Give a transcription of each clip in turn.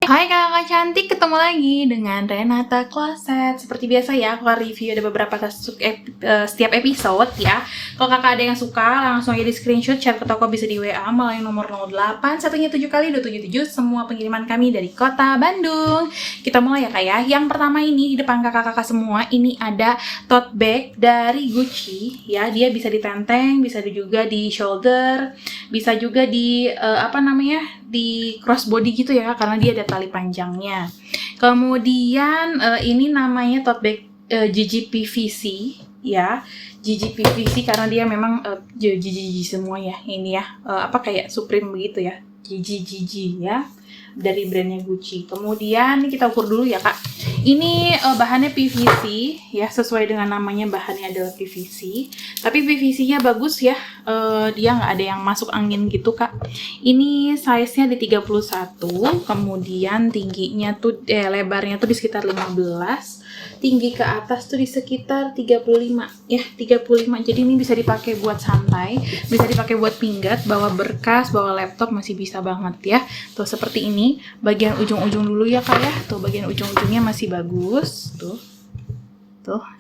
Hai kakak cantik, ketemu lagi dengan Renata Closet. Seperti biasa ya, aku review ada beberapa setiap episode ya. Kalau kakak ada yang suka, langsung aja di screenshot, chat ke toko bisa di WA melalui nomor 08 satunya 7 kali 277. Semua pengiriman kami dari kota Bandung. Kita mulai ya kak ya. Yang pertama ini di depan kakak-kakak semua, ini ada tote bag dari Gucci ya. Dia bisa ditenteng, bisa juga di shoulder, bisa juga di di crossbody gitu ya, karena dia ada tali panjangnya. Kemudian ini namanya tote bag GGPVC ya, GGPVC karena dia memang GG semua ya, ini ya kayak Supreme begitu ya, GG ya, dari brandnya Gucci. Kemudian kita ukur dulu ya kak. Ini bahannya PVC ya, sesuai dengan namanya, bahannya adalah PVC. Tapi PVC-nya bagus ya, dia nggak ada yang masuk angin gitu kak. Ini size-nya di 31, kemudian tingginya tuh lebarnya tuh di sekitar 15, tinggi ke atas tuh di sekitar 35 ya, 35. Jadi ini bisa dipakai buat santai, bisa dipakai buat pinggat, bawa berkas, bawa laptop masih bisa banget ya. Tuh seperti ini, bagian ujung-ujung dulu ya kak ya. Tuh bagian ujung-ujungnya masih bagus tuh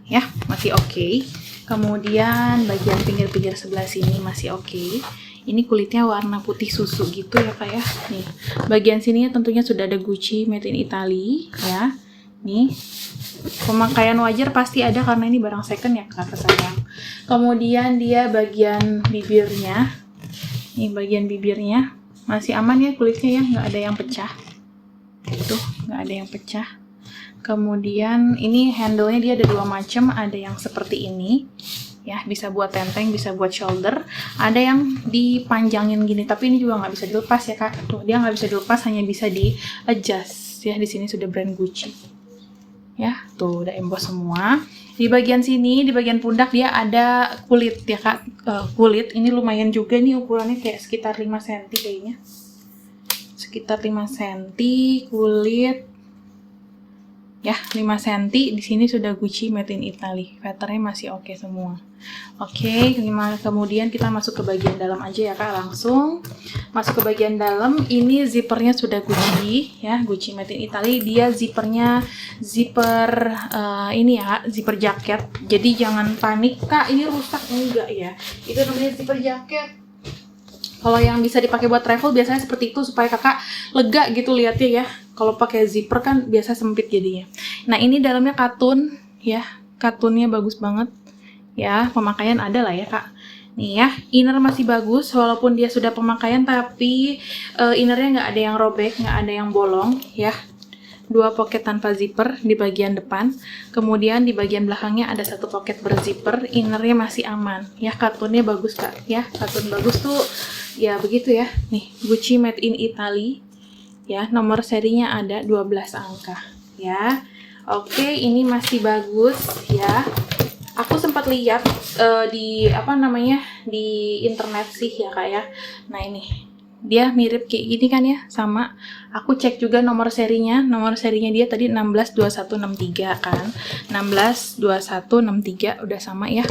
ya, masih oke. Kemudian bagian pinggir-pinggir sebelah sini masih oke. Ini kulitnya warna putih susu gitu ya kak ya. Nih bagian sini tentunya sudah ada Gucci made in Italy ya. Nih pemakaian wajar pasti ada karena ini barang second ya kakak sayang. Kemudian dia bagian bibirnya, ini bagian bibirnya masih aman ya kulitnya ya, nggak ada yang pecah. Tuh nggak ada yang pecah. Kemudian ini handle-nya dia ada dua macam, ada yang seperti ini ya, bisa buat tenteng, bisa buat shoulder, ada yang dipanjangin gini, tapi ini juga nggak bisa dilepas ya kak. Tuh dia nggak bisa dilepas, hanya bisa di adjust ya. Di sini sudah brand Gucci ya, tuh udah emboss semua. Di bagian sini, di bagian pundak dia ada kulit ya kak. Kulit ini lumayan juga nih, ukurannya kayak sekitar 5 cm kayaknya, sekitar 5 cm kulit ya, 5 cm. Di sini sudah Gucci made in Italy, patternnya masih oke semua. Oke, kemudian kita masuk ke bagian dalam aja ya kak, langsung masuk ke bagian dalam. Ini zippernya sudah Gucci ya, Gucci made in Italy. Dia zippernya zipper ini ya, zipper jaket. Jadi jangan panik kak, ini rusak enggak ya, itu namanya zipper jaket. Kalau yang bisa dipakai buat travel biasanya seperti itu, supaya kakak lega gitu lihatnya ya. Kalau pakai zipper kan biasa sempit jadinya. Nah ini dalamnya katun ya, katunnya bagus banget ya, pemakaian ada lah ya kak. Nih ya, inner masih bagus walaupun dia sudah pemakaian, tapi innernya nggak ada yang robek, nggak ada yang bolong ya. Dua pocket tanpa zipper di bagian depan, kemudian di bagian belakangnya ada satu pocket berzipper. Innernya masih aman ya, katunnya bagus kak ya, katun bagus tuh ya, begitu ya. Nih Gucci made in Italy ya, nomor serinya ada 12 angka ya. Oke, ini masih bagus ya. Aku sempat lihat di di internet sih ya kak ya. Nah ini dia mirip kayak gini kan ya, sama. Aku cek juga nomor serinya dia tadi 162163 kan, 162163 udah sama ya.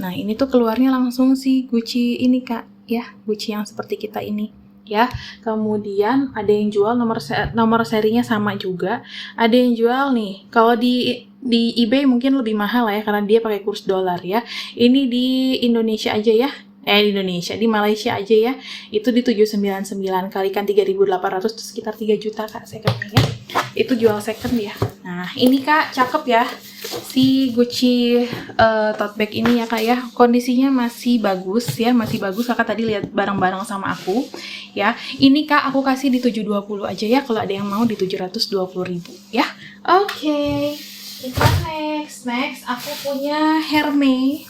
Nah ini tuh keluarnya langsung si Gucci ini kak ya, Gucci yang seperti kita ini ya. Kemudian ada yang jual nomor serinya sama juga, ada yang jual nih, kalau di eBay mungkin lebih mahal ya karena dia pakai kurs dolar ya. Ini di Indonesia aja ya, di Malaysia aja ya, itu di 799 kalikan 3.800 itu sekitar 3 juta kak secondnya ya. Itu jual second ya. Nah ini kak cakep ya, si Gucci tote bag ini ya kak ya. Kondisinya masih bagus ya, masih bagus. Kakak tadi lihat bareng-bareng sama aku ya. Ini kak aku kasih di 720 aja ya, kalau ada yang mau di 720.000 ya. Oke. Kita next aku punya Hermes.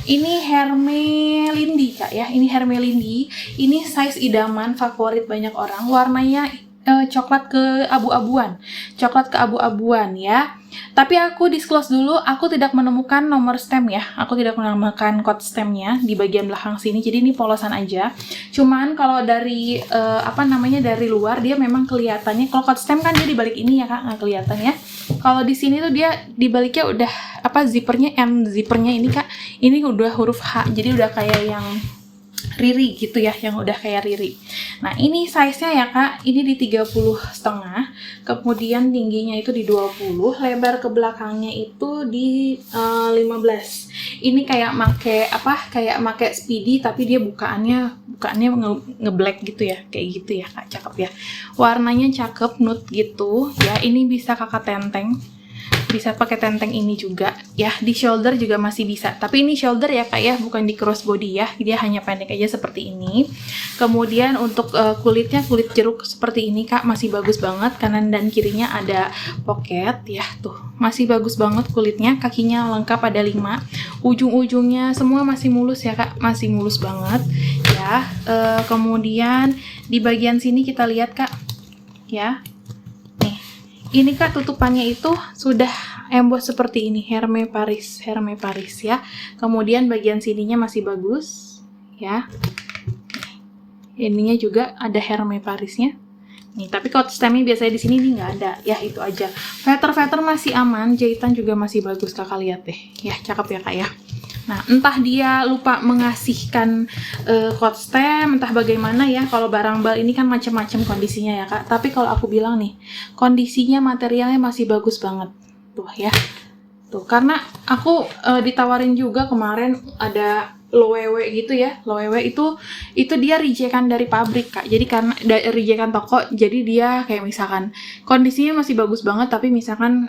Ini Hermes Lindy kak ya, ini Hermes Lindy. Ini size idaman, favorit banyak orang. Warnanya coklat keabu-abuan ya. Tapi aku disclose dulu, aku tidak menemukan nomor stem ya, aku tidak menemukan code stemnya di bagian belakang sini. Jadi ini polosan aja. Cuman kalau dari dari luar dia memang kelihatannya, kalau code stem kan dia di balik ini ya kak, nggak kelihatan ya. Kalau di sini tuh dia di baliknya udah zippernya, end zippernya ini kak, ini udah huruf H, jadi udah kayak yang Riri gitu ya, yang udah kayak Riri. Nah ini size-nya ya kak, ini di 30,5, kemudian tingginya itu di 20, lebar ke belakangnya itu di 15. Ini kayak kayak make Speedy tapi dia bukaannya nge-black gitu ya, kayak gitu ya kak, cakep ya. Warnanya cakep, nude gitu ya. Ini bisa kakak tenteng, bisa pakai tenteng ini juga ya. Di shoulder juga masih bisa, tapi ini shoulder ya kak ya, bukan di crossbody ya, dia hanya pendek aja seperti ini. Kemudian untuk kulitnya kulit jeruk seperti ini kak, masih bagus banget, kanan dan kirinya ada pocket ya, tuh masih bagus banget kulitnya. Kakinya lengkap ada 5, ujung-ujungnya semua masih mulus ya kak, masih mulus banget ya. Kemudian di bagian sini kita lihat kak ya, ini kak tutupannya itu sudah emboss seperti ini, Hermès Paris ya. Kemudian bagian sininya masih bagus ya. Ininya juga ada Hermès Parisnya. Nih, tapi coat stemnya biasanya di sini nih nggak ada ya, itu aja. Feather masih aman, jahitan juga masih bagus kakak lihat deh. Ya, cakep ya kak ya. Nah, entah dia lupa mengasihkan coat stem, entah bagaimana ya. Kalau barang bal ini kan macam-macam kondisinya ya kak. Tapi kalau aku bilang nih, kondisinya materialnya masih bagus banget. Tuh ya. Tuh, karena aku ditawarin juga kemarin ada loewe gitu ya. Loewe itu dia rejekan dari pabrik kak. Jadi karena rejekan toko, jadi dia kayak misalkan kondisinya masih bagus banget, tapi misalkan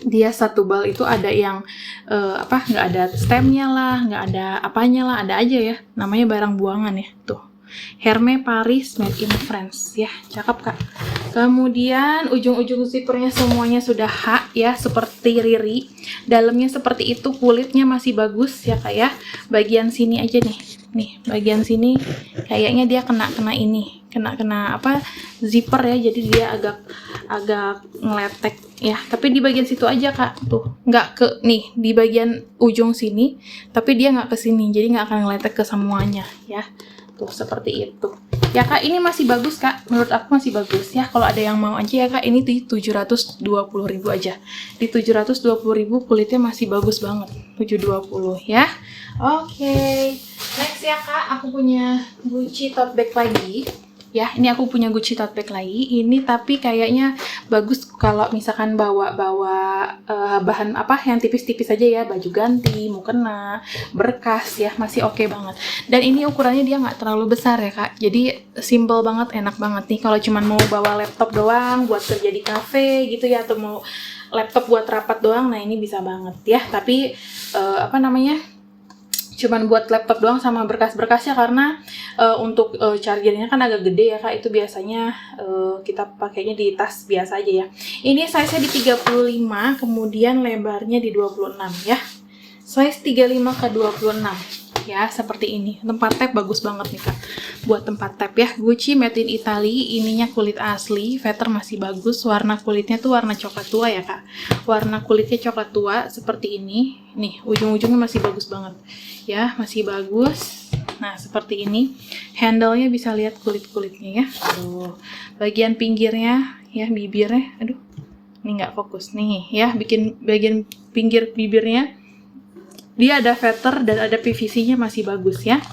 dia satu bal itu ada yang nggak ada stemnya lah, nggak ada apanya lah, ada aja ya, namanya barang buangan ya. Tuh, Hermès Paris made in France ya, cakep kak. Kemudian ujung-ujung zippernya semuanya sudah H ya, seperti Riri. Dalamnya seperti itu, kulitnya masih bagus ya kak ya. Bagian sini aja nih bagian sini kayaknya dia kena ini, kena zipper ya, jadi dia agak ngeletek ya. Tapi di bagian situ aja kak, tuh nggak ke nih di bagian ujung sini, tapi dia nggak ke sini, jadi nggak akan ngeletek ke semuanya ya. Tuh seperti itu ya kak. Ini masih bagus kak, menurut aku masih bagus ya. Kalau ada yang mau aja ya kak, ini di 720.000 aja. Di 720.000 kulitnya masih bagus banget, 720 ya. Oke, next ya kak, aku punya Gucci tote bag lagi ya. Ini aku punya Gucci tote bag lagi. Ini tapi kayaknya bagus kalau misalkan bawa bahan yang tipis-tipis aja ya, baju ganti, mukena, berkas ya, masih oke banget. Dan ini ukurannya dia nggak terlalu besar ya kak, jadi simple banget, enak banget nih kalau cuman mau bawa laptop doang buat kerja di cafe gitu ya, atau mau laptop buat rapat doang. Nah ini bisa banget ya. Tapi cuman buat laptop doang sama berkas-berkasnya, karena untuk chargernya kan agak gede ya kak. Itu biasanya kita pakainya di tas biasa aja ya. Ini size-nya di 35, kemudian lebarnya di 26 ya. Size 35 ke 26 ya, seperti ini. Tempat tap bagus banget nih kak, buat tempat tap ya. Gucci made in Italy, ininya kulit asli, feather masih bagus. Warna kulitnya tuh warna coklat tua ya kak. Warna kulitnya coklat tua seperti ini. Nih, ujung-ujungnya masih bagus banget ya, masih bagus. Nah seperti ini, handle-nya bisa lihat kulit-kulitnya ya. Tuh, bagian pinggirnya ya, bibirnya, aduh ini nggak fokus nih ya. Bikin bagian pinggir bibirnya dia ada feather dan ada PVC-nya, masih bagus ya.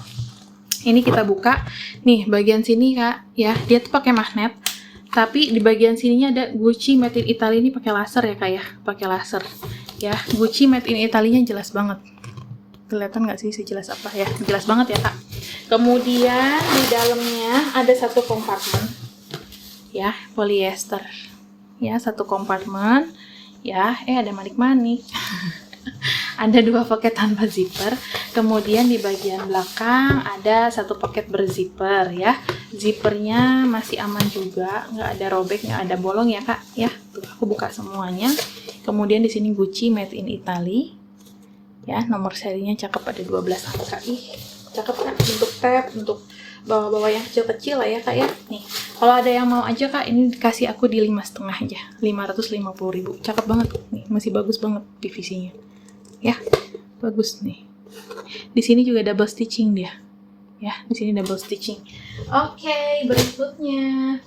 Ini kita buka nih bagian sini kak ya, dia tuh pakai magnet, tapi di bagian sininya ada Gucci made in Italy. Ini pakai laser ya kak ya, pakai laser ya. Gucci made in Italy-nya jelas banget. Kelihatan nggak sih sejelas apa ya? Jelas banget ya kak. Kemudian di dalamnya ada satu kompartemen ya, polyester ya, satu kompartemen ya. Ada manik-manik. Ada 2 pocket tanpa zipper. Kemudian di bagian belakang ada satu pocket berzipper ya. Zippernya masih aman juga, nggak ada robek, nggak ada bolong ya kak ya. Tuh aku buka semuanya. Kemudian di sini Gucci made in Italy ya, nomor serinya cakep, ada 12 angka. Ih cakep kak, untuk tab, untuk bawa-bawa yang kecil-kecil lah ya kak ya. Nih kalau ada yang mau aja kak, ini dikasih aku di 5,5 aja, 550.000. Cakep banget nih, masih bagus banget PVC-nya ya, bagus nih. Di sini juga double stitching dia ya, di sini double stitching. Oke, berikutnya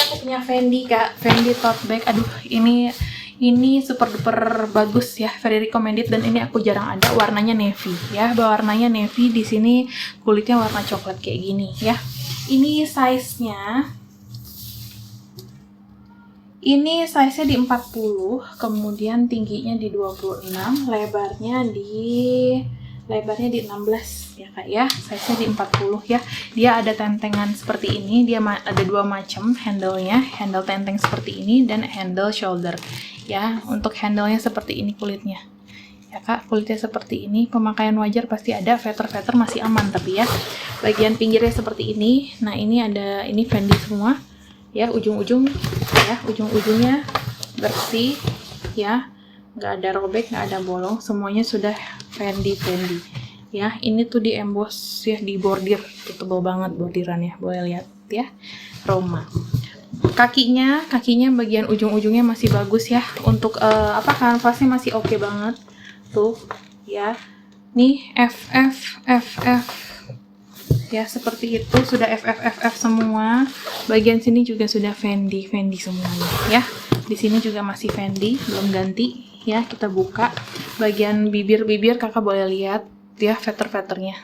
aku punya Fendi kak, Fendi tote bag. Aduh, ini Ini super duper bagus ya, very recommended, dan ini aku jarang ada. Warnanya navy ya, warnanya navy. Di sini kulitnya warna coklat kayak gini ya. Ini size-nya di 40, kemudian tingginya di 26, lebarnya di 16 ya Kak ya. Size-nya di 40 ya. Dia ada tentengan seperti ini, dia ada dua macam handle-nya, handle tenteng seperti ini dan handle shoulder ya. Untuk handle-nya seperti ini kulitnya ya Kak, kulitnya seperti ini. Pemakaian wajar pasti ada, feather masih aman tapi ya. Bagian pinggirnya seperti ini. Nah, ini Fendi semua ya, ujung-ujungnya bersih ya, nggak ada robek, nggak ada bolong, semuanya sudah Fendi ya. Ini tuh di emboss ya, di bordir tuh, tebal banget bordirannya, boleh lihat ya. Roma kakinya bagian ujung-ujungnya masih bagus ya. Untuk kanvasnya masih oke banget tuh ya. Nih FF ya, seperti itu, sudah FF semua. Bagian sini juga sudah Fendi semuanya ya. Di sini juga masih Fendi, belum ganti ya. Kita buka bagian bibir Kakak boleh lihat ya, feather-feathernya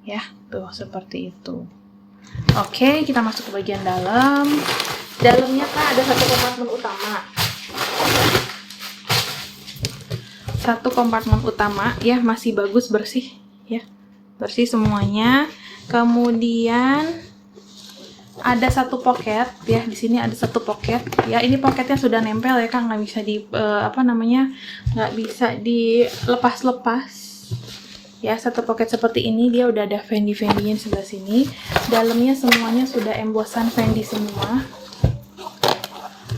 ya, tuh seperti itu. Oke, kita masuk ke bagian dalamnya Kak. Ada satu kompartemen utama ya, masih bagus, bersih ya, bersih semuanya. Kemudian ada satu pocket ya, di sini ada satu pocket ya. Ini pocketnya sudah nempel ya Kak, nggak bisa nggak bisa dilepas ya. Satu pocket seperti ini, dia udah ada Fendi-Fendinya di sebelah sini. Dalamnya semuanya sudah embossan Fendi semua.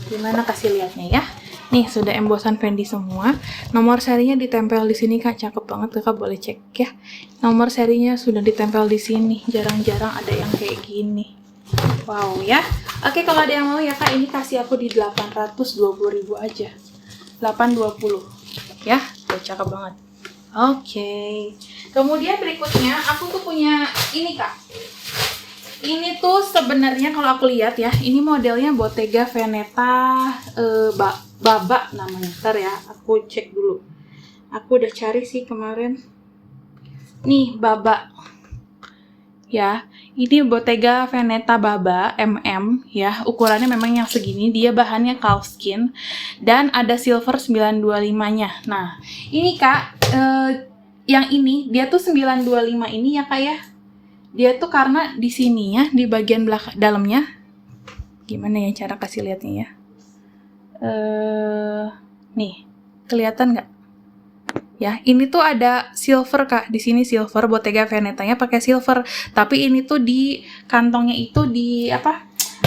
Gimana kasih lihatnya ya? Nih, sudah embossan Fendi semua. Nomor serinya ditempel di sini Kak, cakep banget, Kakak boleh cek ya. Nomor serinya sudah ditempel di sini. Jarang-jarang ada yang kayak gini. Wow ya. Oke, kalau ada yang mau ya Kak, ini kasih aku di 820.000 aja. 820 ya. Tuh, cakep banget. Oke. Kemudian berikutnya aku tuh punya ini Kak. Ini tuh sebenarnya kalau aku lihat ya, ini modelnya Bottega Veneta Baba namanya. Ntar ya, aku cek dulu. Aku udah cari sih kemarin. Nih, Baba. Ya, ini Bottega Veneta Baba MM ya. Ukurannya memang yang segini, dia bahannya calfskin dan ada silver 925-nya. Nah, ini Kak, yang ini dia tuh 925 ini ya Kak ya. Dia tuh karena di sini ya, di bagian belakang dalamnya. Gimana ya cara kasih lihatnya ya? Nih, kelihatan nggak? Ya, ini tuh ada silver Kak. Di sini silver, Bottega Veneta-nya pakai silver. Tapi ini tuh di kantongnya itu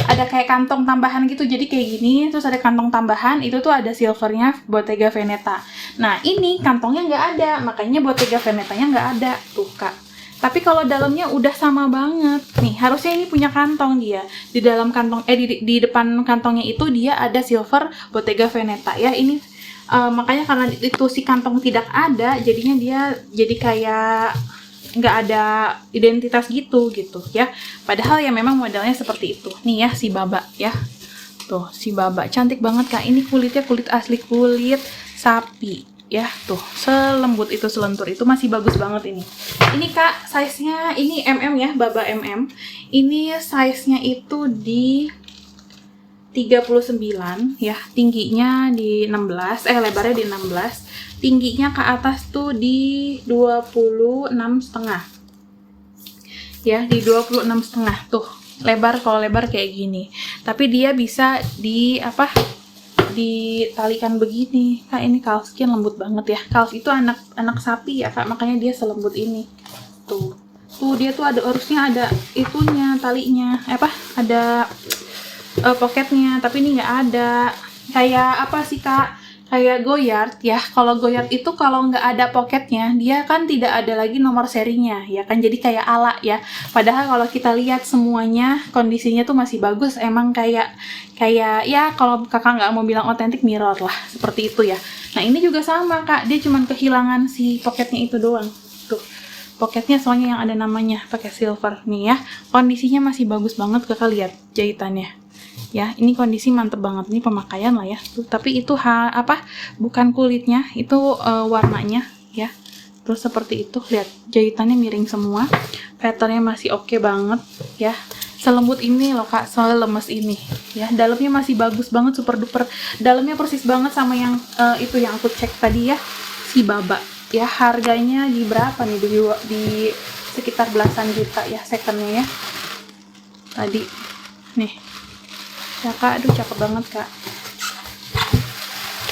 ada kayak kantong tambahan gitu. Jadi kayak gini, terus ada kantong tambahan, itu tuh ada silvernya Bottega Veneta. Nah, ini kantongnya nggak ada, makanya Bottega Veneta-nya nggak ada tuh Kak. Tapi kalau dalamnya udah sama banget. Nih, harusnya ini punya kantong dia. Di dalam kantong di depan kantongnya itu dia ada silver Bottega Veneta ya. Ini makanya karena itu si kantong tidak ada, jadinya dia jadi kayak nggak ada identitas gitu ya. Padahal ya memang modelnya seperti itu. Nih ya, si Baba ya. Tuh, si Baba cantik banget Kak. Ini kulitnya kulit asli, kulit sapi ya. Tuh, selembut itu, selentur itu, masih bagus banget ini. Ini Kak, size-nya ini MM ya, Baba MM. Ini size-nya itu di 39 ya, tingginya di 16, lebarnya di 16, tingginya ke atas tuh di 26,5 ya, di 26,5 tuh lebar. Kalau lebar kayak gini, tapi dia bisa ditalikan begini Kak. Ini calfskin, lembut banget ya. Calf itu anak sapi ya Kak, makanya dia selembut ini tuh dia tuh harusnya ada itunya, talinya ada pocketnya, tapi ini nggak ada. Kayak apa sih Kak, kayak Goyard ya. Kalau Goyard itu kalau nggak ada pocketnya, dia kan tidak ada lagi nomor serinya ya kan, jadi kayak ala ya. Padahal kalau kita lihat semuanya kondisinya tuh masih bagus. Emang kayak ya, kalau Kakak nggak mau bilang otentik, mirror lah, seperti itu ya. Nah, ini juga sama Kak, dia cuman kehilangan si pocketnya itu doang tuh. Pocketnya soalnya yang ada namanya pakai silver nih ya. Kondisinya masih bagus banget Kakak, lihat jahitannya ya. Ini kondisi mantep banget, ini pemakaian lah ya. Tuh, tapi itu bukan kulitnya, itu warnanya ya. Terus seperti itu, lihat jahitannya miring semua, patternnya masih oke banget ya. Selembut ini loh kak, selemes ini ya. Dalamnya masih bagus banget, super duper. Dalamnya persis banget sama yang itu yang aku cek tadi ya, si Baba ya. Harganya di berapa nih? Di sekitar belasan juta ya secondnya ya. Tadi nih ya kak, aduh cakep banget kak.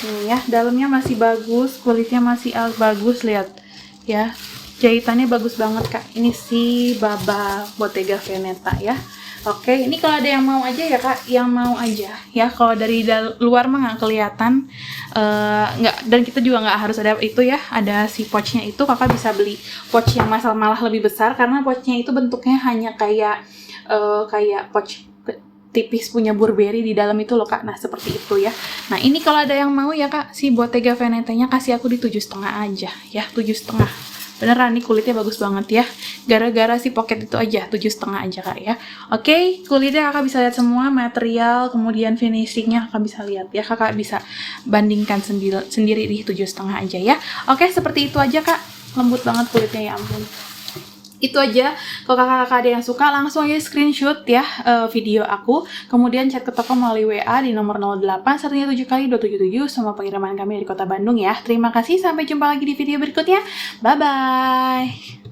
Nih ya, dalamnya masih bagus, kulitnya masih bagus, lihat ya, jahitannya bagus banget kak. Ini si Baba Bottega Veneta ya. Oke, ini kalau ada yang mau aja ya kak, yang mau aja ya. Kalau dari luar mah nggak kelihatan, nggak, dan kita juga nggak harus ada itu ya, ada si pouchnya itu. Kakak bisa beli pouch yang malah lebih besar, karena pouchnya itu bentuknya hanya kayak pouch tipis punya Burberry di dalam itu loh kak. Nah seperti itu ya. Nah ini kalau ada yang mau ya kak, si Bottega Veneta-nya kasih aku di 7,5 aja ya, 7,5. Beneran nih kulitnya bagus banget ya. Gara-gara si pocket itu aja 7,5 aja kak ya. Oke, kulitnya kakak bisa lihat semua, material, kemudian finishingnya kakak bisa lihat ya. Kakak bisa bandingkan sendiri di 7,5 aja ya. Oke, seperti itu aja kak. Lembut banget kulitnya, ya ampun. Itu aja. Kalau kakak-kakak ada yang suka, langsung aja screenshot ya video aku, kemudian chat ke toko melalui WA di nomor 08 177 kali 277 sama pengiriman kami dari kota Bandung ya. Terima kasih, sampai jumpa lagi di video berikutnya. Bye bye.